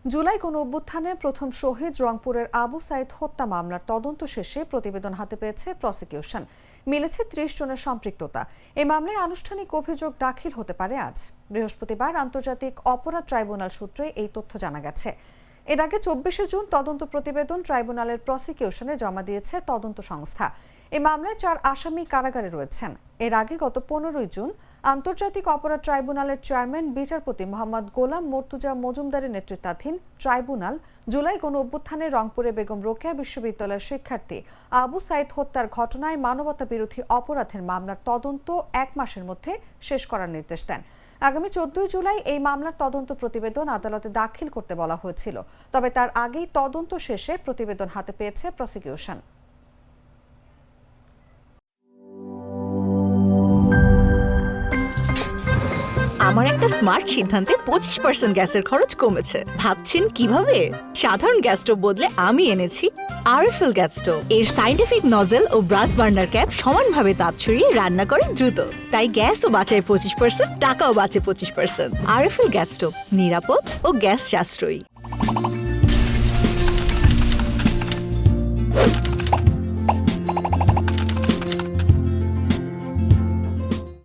জুলাই গণঅভ্যুত্থানে প্রথম শহীদ রংপুরের আবু সাইদ হত্যা মামলার তদন্ত শেষে প্রতিবেদন হাতে পেয়েছে প্রসিকিউশন। মিলেছে ৩০ জনের সম্পৃক্ততা। এই মামলায় আনুষ্ঠানিক অভিযোগ দাখিল হতে পারে আজ। বৃহস্পতিবার আন্তর্জাতিক অপরাধ ট্রাইব্যুনাল সূত্রে এই তথ্য জানা গেছে। এর আগে ২৪শে জুন তদন্ত প্রতিবেদন ট্রাইব্যুনালের প্রসিকিউশনে জমা দিয়েছে তদন্ত সংস্থা। এই মামলায় ৪ আসামি কারাগারে রয়েছেন। এর আগে গত ১৫ই জুন আন্তর্জাতিক অপরাধ ট্রাইব্যুনালের চেয়ারম্যান বিচারপতি মোহাম্মদ গোলাম মর্তুজা মজুমদারের নেতৃত্বাধীন ট্রাইব্যুনাল জুলাই গণঅভ্যুত্থানে রংপুরে বেগম রোকেয়া বিশ্ববিদ্যালয়ের শিক্ষার্থী আবু সাইদ হত্যার ঘটনায় মানবতা বিরোধী অপরাধের মামলার তদন্ত ১ মাসের মধ্যে শেষ করার নির্দেশ দেন। আগামী ১৪ জুলাই এই মামলার তদন্ত প্রতিবেদন আদালতে দাখিল করতে বলা হয়েছিল। তবে তার আগেই তদন্ত শেষে প্রতিবেদন হাতে পেয়েছে প্রসিকিউশন। আমার একটা স্মার্ট সিদ্ধান্তে 25% গ্যাসের খরচ কমেছে। ভাবছেন কিভাবে? সাধারণ গ্যাস স্টোভ বদলে আমি এনেছি আরএফএল গ্যাস স্টোভ। এর সাইন্টিফিক নজল ও ব্রাস বার্নার ক্যাপ সমানভাবে তাপ ছড়িয়ে রান্না করে দ্রুত। তাই গ্যাসও বাঁচায় 25%, টাকাও বাঁচে 25%। আরএফএল গ্যাস স্টোভ নিরাপদ ও গ্যাস সাশ্রয়ী।